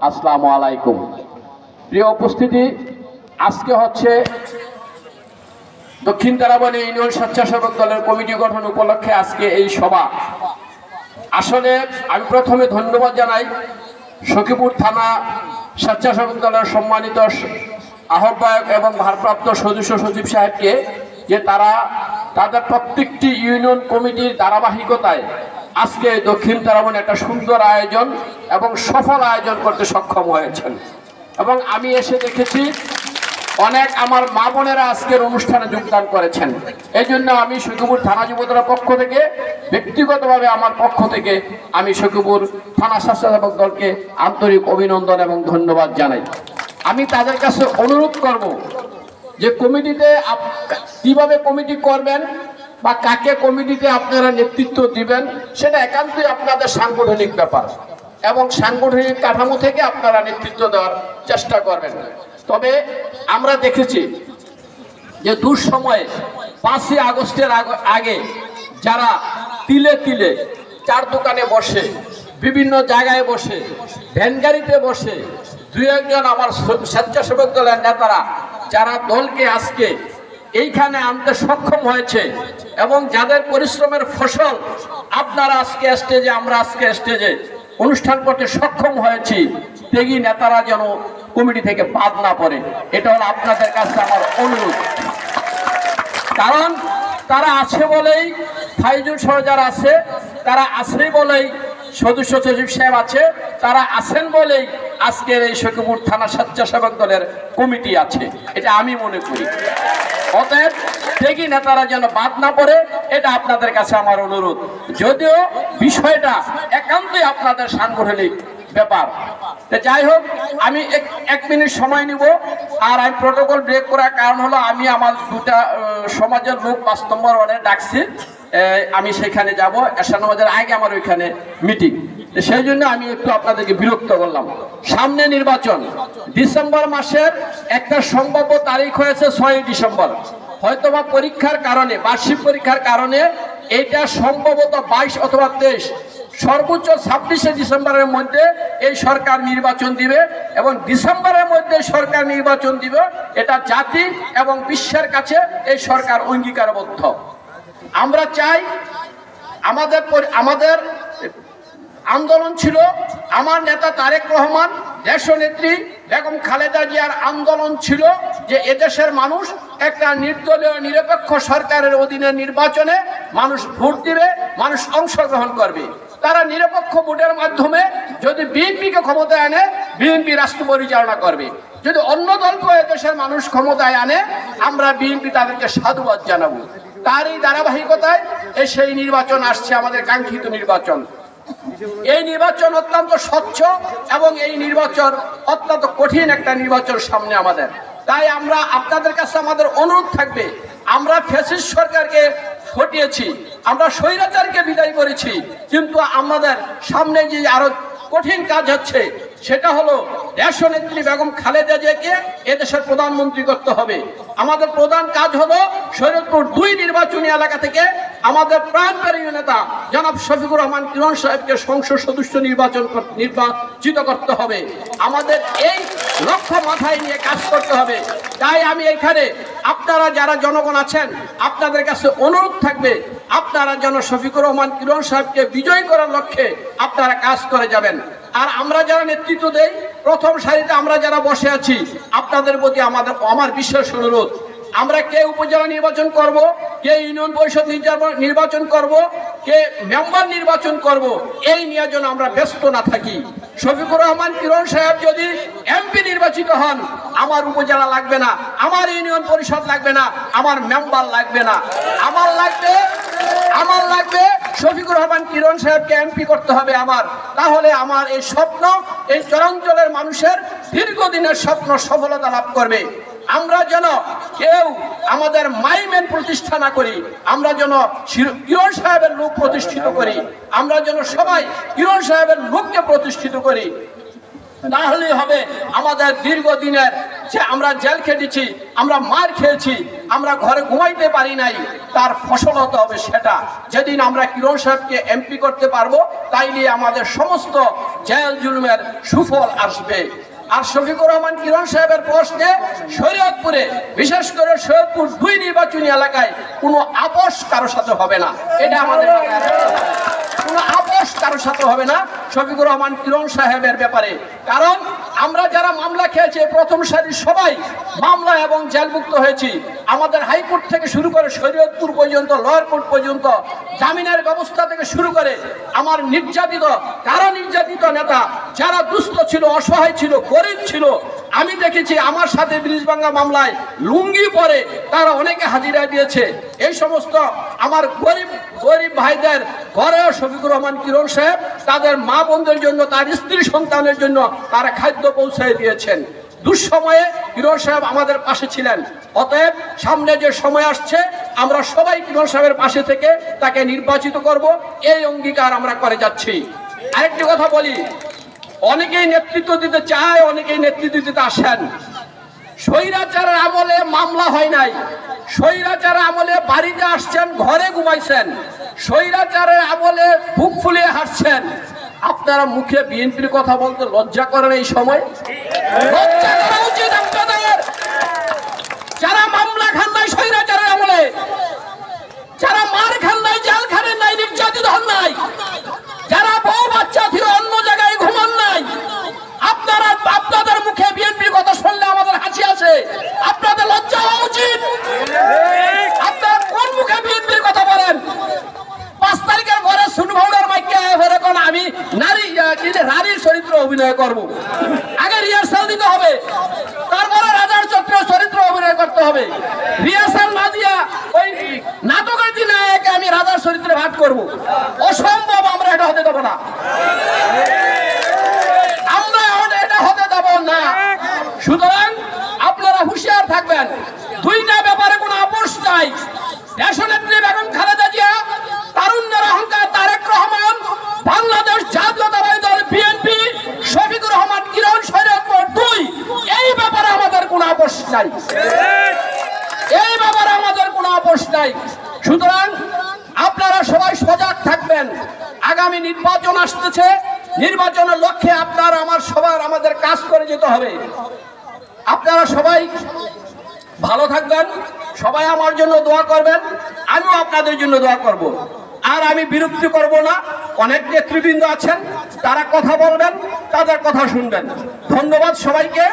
আসসালামু আলাইকুম। প্রিয় উপস্থিতি, আজকে হচ্ছে দক্ষিণ তারাবনী ইউনিয়ন স্বেচ্ছাসেবক দলের কমিটি গঠন উপলক্ষে আজকে এই সভা। আসলে আমি প্রথমে ধন্যবাদ জানাই সখীপুর থানা স্বেচ্ছাসেবক দলের সম্মানিত আহ্বায়ক এবং ভারপ্রাপ্ত সদস্য সচিব সাহেবকে, যে তারা তাদের প্রত্যেকটি ইউনিয়ন কমিটির ধারাবাহিকতায় আজকে দক্ষিণ তারাবনী একটা সুন্দর আয়োজন এবং সফল আয়োজন করতে সক্ষম হয়েছেন। এবং আমি এসে দেখেছি অনেক আমার মা বোনেরা আজকের অনুষ্ঠানে যোগদান করেছেন। এই জন্য আমি সখীপুর থানা যুবদলের পক্ষ থেকে, ব্যক্তিগতভাবে আমার পক্ষ থেকে আমি সখীপুর থানা স্বেচ্ছাসেবক দলকে আন্তরিক অভিনন্দন এবং ধন্যবাদ জানাই। আমি তাদের কাছে অনুরোধ করব যে কমিটিতে কিভাবে কমিটি করবেন বা কাকে কমিটিতে আপনারা নেতৃত্ব দিবেন, সেটা একান্তই আপনাদের সাংগঠনিক ব্যাপার এবং সাংগঠনিক কাঠামো থেকে আপনারা নেতৃত্ব দেওয়ার চেষ্টা করবেন। তবে আমরা দেখেছি যে দুঃসময়ে 5ই আগস্টের আগে যারা তিলে তিলে চার দোকানে বসে, বিভিন্ন জায়গায় বসে, ভ্যান গাড়িতে বসে, দুই একজন আমার স্বেচ্ছাসেবক দলের নেতারা যারা দলকে আজকে এইখানে আনতে সক্ষম হয়েছে এবং যাদের পরিশ্রমের ফসল আপনারা আজকে স্টেজে, আমরা আজকে স্টেজে অনুষ্ঠান করতে সক্ষম হয়েছি, ত্যাগী নেতারা যেন কমিটি থেকে বাদ না পড়ে, এটা হলো আপনাদের কাছে আমার অনুরোধ। কারণ তারা আছে বলেই, ফাইজুল সহ যারা আছে তারা আছে বলেই, সদস্য সচিব সাহেব আছে, তারা আছেন বলেই আজকের এই সখীপুর থানা স্বেচ্ছাসেবক দলের কমিটি আছে, এটা আমি মনে করি। অতএব ত্যাগী নেতারা যেন বাদ না পড়ে, এটা আপনাদের কাছে আমার অনুরোধ। যদিও বিষয়টা একান্তই আপনাদের সাংগঠনিক ব্যাপার। যাই হোক, আমি এক মিনিট সময় নিব। আর আমি প্রোটোকল ব্রেক করার কারণ হলো আমি আমার দুটা সমাজের লোক 5 নম্বর ওয়ার্ডে ডাকছি, আমি সেখানে যাব। এশার নামাজের আগে আমার ওইখানে মিটিং, সেই জন্য আমি একটু আপনাদেরকে বিরক্ত করলাম। সামনে নির্বাচন, ডিসেম্বর মাসের একটা সম্ভাব্য তারিখ হয়েছে 6ই ডিসেম্বর। হয়তোবা পরীক্ষার কারণে, বার্ষিক পরীক্ষার কারণে এটা সম্ভবত 22 অথবা 23, সর্বোচ্চ 26শে ডিসেম্বরের মধ্যে এই সরকার নির্বাচন দিবে এবং ডিসেম্বরের মধ্যে সরকার নির্বাচন দিবে। এটা জাতি এবং বিশ্বের কাছে এই সরকার অঙ্গীকারবদ্ধ। আমরা চাই, আমাদের আন্দোলন ছিল, আমার নেতা তারেক রহমান, দেশনেত্রী বেগম খালেদা জিয়ার আন্দোলন ছিল যে এদেশের মানুষ একটা নির্দলীয় নিরপেক্ষ সরকারের অধীনে নির্বাচনে মানুষ ভোট দিবে, মানুষ অংশগ্রহণ করবে। তারা নিরপেক্ষ ভোটের মাধ্যমে যদি বিএনপিকে ক্ষমতায় আনে, বিএনপি রাষ্ট্র পরিচালনা করবে। যদি অন্য দলকে এদেশের মানুষ ক্ষমতায় আনে, আমরা বিএনপি তাদেরকে সাধুবাদ জানাবো। তার এই ধারাবাহিকতায় সেই নির্বাচন আসছে, আমাদের কাঙ্ক্ষিত নির্বাচন। এই নির্বাচন অত্যন্ত স্বচ্ছ এবং এই নির্বাচন অত্যন্ত কঠিন একটা নির্বাচন সামনে আমাদের। তাই আমরা আপনাদের কাছে আমাদের অনুরোধ থাকবে, আমরা ফ্যাসিস্ট সরকারকে হটিয়েছি, আমরা স্বৈরাচারকে বিদায় করেছি, কিন্তু আমাদের সামনে যে আরো কঠিন কাজ হচ্ছে সেটা হলো দেশনেত্রী বেগম খালেদা জিয়াকে এদেশের প্রধানমন্ত্রী করতে হবে। আমাদের প্রধান কাজ হলো শরীয়তপুর 2 নির্বাচনী এলাকা থেকে আমাদের প্রাণপ্রিয় নেতা জনাব শফিকুর রহমান কিরণ সাহেবকে সংসদ সদস্য নির্বাচিত করতে হবে। আমাদের এই লক্ষ্য মাথায় নিয়ে কাজ করতে হবে। তাই আমি এখানে আপনারা যারা জনগণ আছেন, আপনাদের কাছে অনুরোধ থাকবে, আপনারা যেন শফিকুর রহমান কিরণ সাহেবকে বিজয়ী করার লক্ষ্যে আপনারা কাজ করে যাবেন। আর আমরা যারা নেতৃত্ব দেই, প্রথম সারিতে আমরা যারা বসে আছি, আপনাদের প্রতি আমার বিশেষ অনুরোধ, আমরা কে উপজেলা নির্বাচন করব, কে ইউনিয়ন পরিষদ নির্বাচন করব, কে মেম্বার নির্বাচন করব, এই নিয়ে যেন আমরা ব্যস্ত না থাকি। শফিকুর রহমান কিরণ সাহেব যদি এমপি নির্বাচিত হন, আমার উপজেলা লাগবে না, আমার ইউনিয়ন পরিষদ লাগবে না, আমার মেম্বার লাগবে না, আমার লাগবে শফিকুর রহমান কিরণ সাহেবকে এমপি করতে হবে আমার। তাহলে আমার এই স্বপ্ন, এই চরাঞ্চলের মানুষের দীর্ঘদিনের স্বপ্ন সফলতা লাভ করবে। আমরা যেন কেউ আমাদের মাইমেন প্রতিষ্ঠা না করি, আমরা যেন কিরণ সাহেবের লোক প্রতিষ্ঠিত করি, আমরা যেন সবাই কিরণ সাহেবের লোককে প্রতিষ্ঠিত করি। তাহলে হবে আমাদের দীর্ঘদিনের যে আমরা জেল খেটেছি, আমরা মার খেয়েছি, আমরা ঘরে ঘুমাইতে পারি নাই, তার ফসল হতে হবে সেটা। যেদিন আমরা কিরণ সাহেবকে এমপি করতে পারবো, তাইলে আমাদের সমস্ত জেল জুলুমের সুফল আসবে। আর শফিকুর রহমান কিরণ সাহেবের প্রশ্নে শরীয়তপুরে, বিশেষ করে সৈয়দপুর 2 নির্বাচনী এলাকায় কোনো আপোষ কারোর সাথে হবে না। এটা আমাদের কোনো আপোষ কারোর সাথে হবে না শফিকুর রহমান কিরণ সাহেবের ব্যাপারে। কারণ আমরা যারা মামলা খেয়েছি, প্রথম সারির সবাই মামলা এবং জেলমুক্ত হয়েছি। আমাদের হাইকোর্ট থেকে শুরু করে শরীয়তপুর পর্যন্ত, লোয়ার কোর্ট পর্যন্ত, জামিনের ব্যবস্থা থেকে শুরু করে আমার নির্যাতিত, কারা নির্যাতিত নেতা, যারা দুস্থ ছিল, অসহায় ছিল, গরিব ছিল, আমি দেখেছি আমার সাথে ব্রিজভাঙ্গা মামলায় লুঙ্গি পরে তারা অনেকে হাজিরা দিয়েছে। এই সমস্ত আমার গরিব ভাইদের ঘরেও শফিকুর রহমান কিরণ সাহেব তাদের মা বোনদের জন্য, তার স্ত্রী সন্তানের জন্য তারা খাদ্য পৌঁছে দিয়েছেন। দুঃসময়ে কিরণ সাহেব আমাদের পাশে ছিলেন। অতএব সামনে যে সময় আসছে, আমরা সবাই কিরণ সাহেবের পাশে থেকে তাকে নির্বাচিত করব, এই অঙ্গীকার আমরা করে যাচ্ছি। আরেকটি কথা বলি, অনেকেই নেতৃত্ব দিতে চায়, অনেকেই নেতৃত্ব দিতে আসেন। স্বৈরাচারের আমলে মামলা হয় নাই, স্বৈরাচারের আমলে বাড়িতে আসছেন, ঘরে ঘুমাইছেন, স্বৈরাচারের আমলে বুক ফুলিয়ে হাসছেন। আপনারা মুখে বিএনপির কথা বলতে লজ্জা করেন? এই সময় লজ্জা করা উচিত আপনাদের। যারা মামলা খান নাই স্বৈরাচারের আমলে, যারা মার খান নাই, জেল খানেন নাই, নির্যাতিত হন নাই, যারা বউ বাচ্চা থেকে অন্য জায়গায় ঘুমান নাই, আপনাদের মুখে বিএনপির কথা শুনলে আমাদের হাসি আসে। আপনাদের লজ্জা হওয়া উচিত। আপনারা কোন মুখে বিএনপির কথা বলেন? 5 তারিখের পরে সুনভাউডার মাইকে এরকম আমি রানীর চরিত্র অভিনয় করব। আগে রিহার্সাল দিতে হবে, তারপরে রাজার চরিত্র অভিনয় করতে হবে। রিহার্সাল না দিয়া ওই নাটকের দিনে আমি রাজার চরিত্রে ভাগ করব, অসম্ভব। আমরা এটা হতে দেবো না, আমরা এটা হতে দেব না। সুতরাং আপনারা হুঁশিয়ার থাকবেন। 2টা ব্যাপারে কোনো আপোষ নাই। দেশনেত্রী বেগম খালেদা জিয়া, তারুণ্যের অহংকার তারেক রহমান, বাংলাদেশ জাতীয়তাবাদী দল বিএনপি, শফিকুর রহমান কিরণ, শরীয়তপুর 2, এই ব্যাপারে আমাদের কোনো আপোষ নাই, এই ব্যাপারে আমাদের কোনো আপোষ নাই। সুতরাং আপনারা সবাই সজাগ থাকবেন। আগামী নির্বাচন আসতেছে, নির্বাচনের লক্ষ্যে আপনারা আমাদের কাজ করে যেতে হবে। আপনারা সবাই ভালো থাকবেন, সবাই আমার জন্য দোয়া করবেন, আমিও আপনাদের জন্য দোয়া করব। আর আমি বিরক্তি করব না। অনেক নেতৃবৃন্দ আছেন, তারা কথা বলবেন, তাদের কথা শুনবেন। ধন্যবাদ সবাইকে।